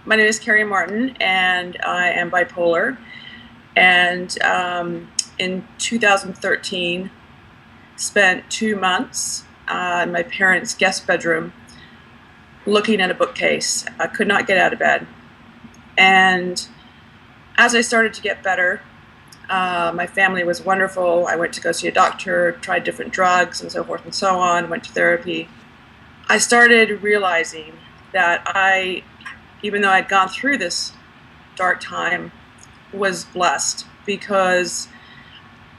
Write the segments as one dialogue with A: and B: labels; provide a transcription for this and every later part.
A: My name is Kerry Martin, and I am bipolar. And in 2013, spent 2 months in my parents' guest bedroom looking at a bookcase. I could not get out of bed. And as I started to get better, my family was wonderful. I went to go see a doctor, tried different drugs and so forth and so on, went to therapy. I started realizing that even though I'd gone through this dark time, was blessed, because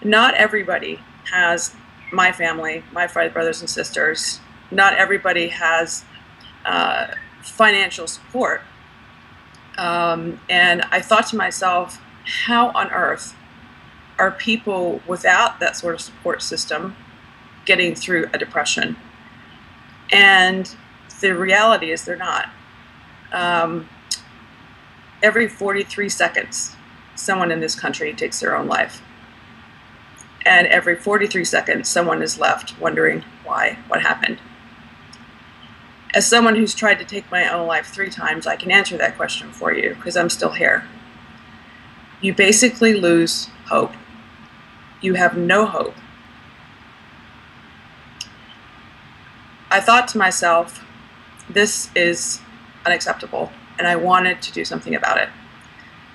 A: not everybody has my family, my five brothers and sisters. Not everybody has financial support. And I thought to myself, how on earth are people without that sort of support system getting through a depression? And the reality is they're not. Every 43 seconds, someone in this country takes their own life. And every 43 seconds, someone is left wondering why, what happened. As someone who's tried to take my own life 3 times, I can answer that question for you, because I'm still here. You basically lose hope. You have no hope. I thought to myself, this is unacceptable, and I wanted to do something about it.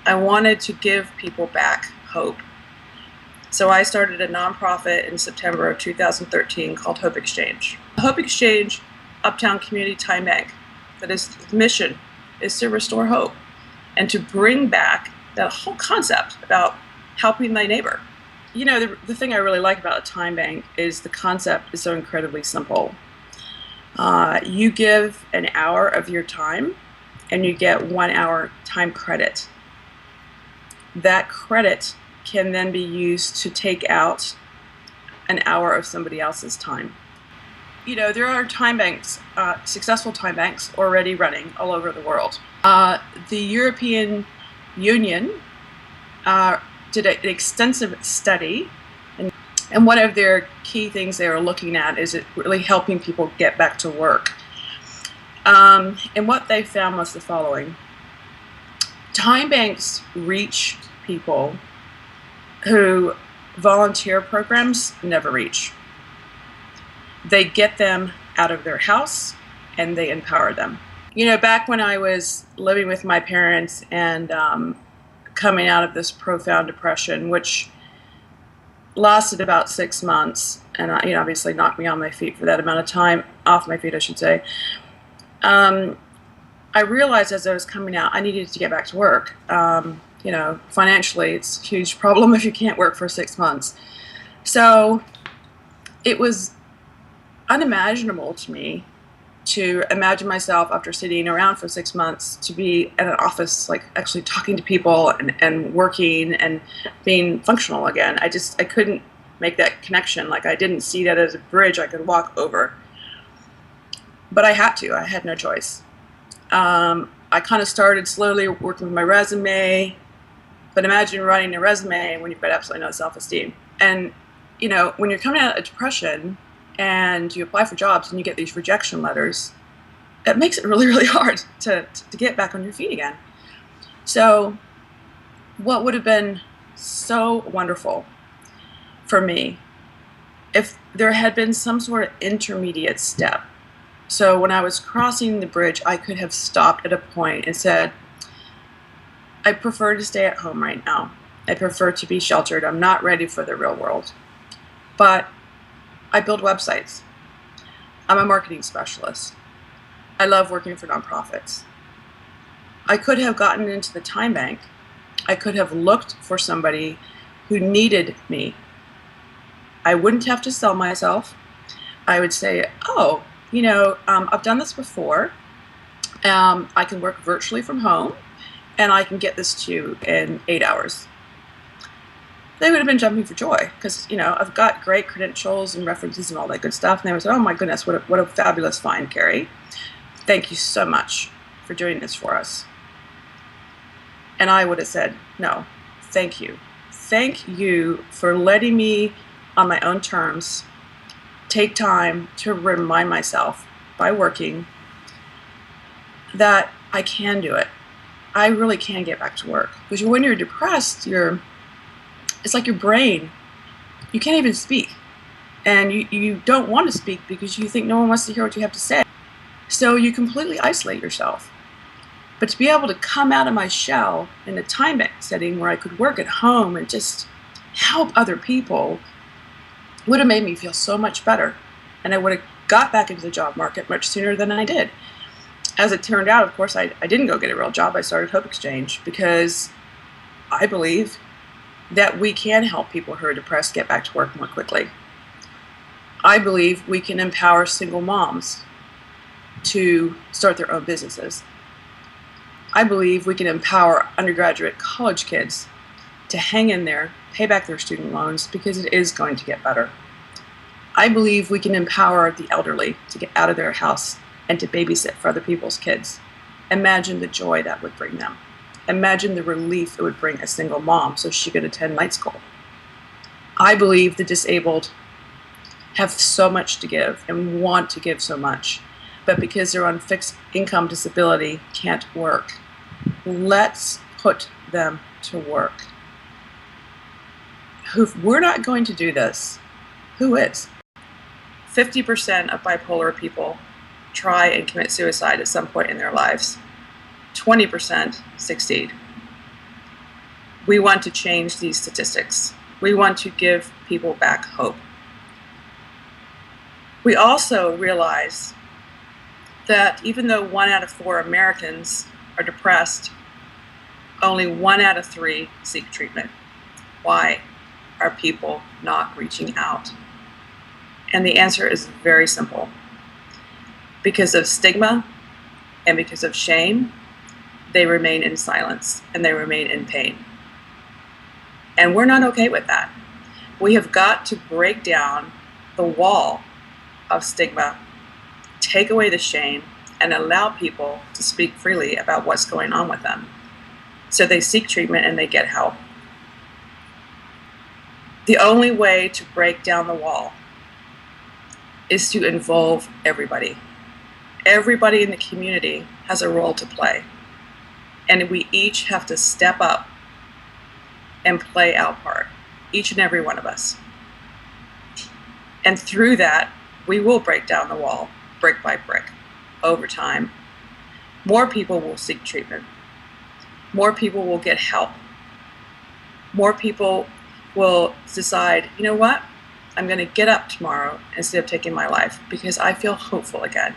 A: I wanted to give people back hope. So I started a nonprofit in September of 2013 called Hope Exchange. Hope Exchange Uptown Community Timebank, that is, the mission is to restore hope and to bring back that whole concept about helping thy neighbor. You know, the thing I really like about a time bank is the concept is so incredibly simple. You give an hour of your time and you get 1 hour time credit. That credit can then be used to take out an hour of somebody else's time. You know, there are time banks, successful time banks already running all over the world. The European Union did an extensive study, and one of their key things they are looking at is it really helping people get back to work. And what they found was the following. Time banks reach people who volunteer programs never reach. They get them out of their house and they empower them. You know, back when I was living with my parents and coming out of this profound depression, which lasted about 6 months, and obviously knocked me on my feet for that amount of time, off my feet I should say, I realized as I was coming out I needed to get back to work. You know, financially it's a huge problem if you can't work for 6 months. So it was unimaginable to me to imagine myself, after sitting around for 6 months, to be at an office, like actually talking to people and working and being functional again. I couldn't make that connection. Like, I didn't see that as a bridge I could walk over. But I had to. I had no choice. I kind of started slowly working with my resume, but imagine writing a resume when you've got absolutely no self-esteem. And, you know, when you're coming out of depression and you apply for jobs and you get these rejection letters, it makes it really, really hard to get back on your feet again. So what would have been so wonderful for me if there had been some sort of intermediate step. So when I was crossing the bridge, I could have stopped at a point and said, I prefer to stay at home right now. I prefer to be sheltered. I'm not ready for the real world. But I build websites. I'm a marketing specialist. I love working for nonprofits. I could have gotten into the time bank. I could have looked for somebody who needed me. I wouldn't have to sell myself. I would say, oh, you know, I've done this before. I can work virtually from home, and I can get this to you in 8 hours. They would have been jumping for joy, because, you know, I've got great credentials and references and all that good stuff. And they would say, oh my goodness, what a fabulous find, Kerry. Thank you so much for doing this for us. And I would have said, no, thank you. Thank you for letting me, on my own terms, take time to remind myself by working that I can do it. I really can get back to work. Because when you're depressed, it's like your brain, you can't even speak. And you don't want to speak because you think no one wants to hear what you have to say. So you completely isolate yourself. But to be able to come out of my shell in a time bank setting where I could work at home and just help other people would have made me feel so much better. And I would have got back into the job market much sooner than I did. As it turned out, of course, I didn't go get a real job. I started Hope Exchange because I believe that we can help people who are depressed get back to work more quickly. I believe we can empower single moms to start their own businesses. I believe we can empower undergraduate college kids to hang in there, pay back their student loans, because it is going to get better. I believe we can empower the elderly to get out of their house and to babysit for other people's kids. Imagine the joy that would bring them. Imagine the relief it would bring a single mom so she could attend night school. I believe the disabled have so much to give and want to give so much, but because they're on fixed income disability, can't work. Let's put them to work. If we're not going to do this, who is? 50% of bipolar people try and commit suicide at some point in their lives. 20% succeed. We want to change these statistics. We want to give people back hope. We also realize that even though 1 out of 4 Americans are depressed, only 1 out of 3 seek treatment. Why are people not reaching out? And the answer is very simple. Because of stigma and because of shame, they remain in silence and they remain in pain. And we're not okay with that. We have got to break down the wall of stigma, take away the shame, and allow people to speak freely about what's going on with them. So they seek treatment and they get help. The only way to break down the wall is to involve everybody. Everybody in the community has a role to play. And we each have to step up and play our part, each and every one of us. And through that, we will break down the wall, brick by brick, over time. More people will seek treatment. More people will get help. More people will decide, you know what? I'm going to get up tomorrow instead of taking my life because I feel hopeful again.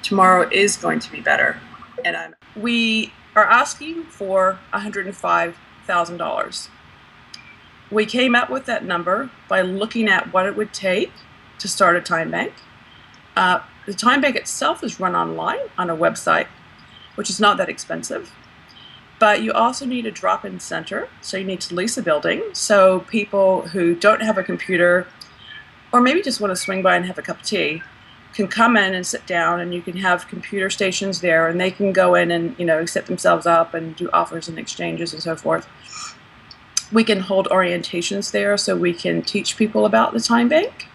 A: Tomorrow is going to be better. And we are asking for $105,000. We came up with that number by looking at what it would take to start a time bank. The time bank itself is run online on a website, which is not that expensive. But you also need a drop-in center, so you need to lease a building so people who don't have a computer or maybe just want to swing by and have a cup of tea can come in and sit down, and you can have computer stations there and they can go in and set themselves up and do offers and exchanges and so forth. We can hold orientations there so we can teach people about the time bank.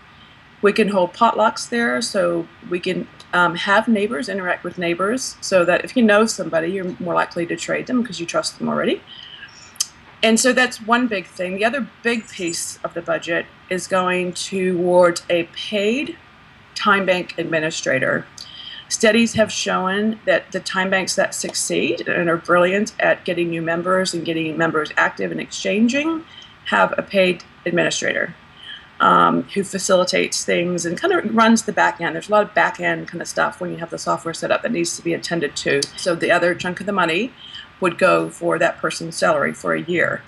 A: We can hold potlucks there so we can have neighbors interact with neighbors so that if you know somebody, you're more likely to trade them because you trust them already. And so that's one big thing. The other big piece of the budget is going towards a paid time bank administrator. Studies have shown that the time banks that succeed and are brilliant at getting new members and getting members active and exchanging have a paid administrator. Who facilitates things and kind of runs the back end. There's a lot of back end kind of stuff when you have the software set up that needs to be attended to. So the other chunk of the money would go for that person's salary for a year.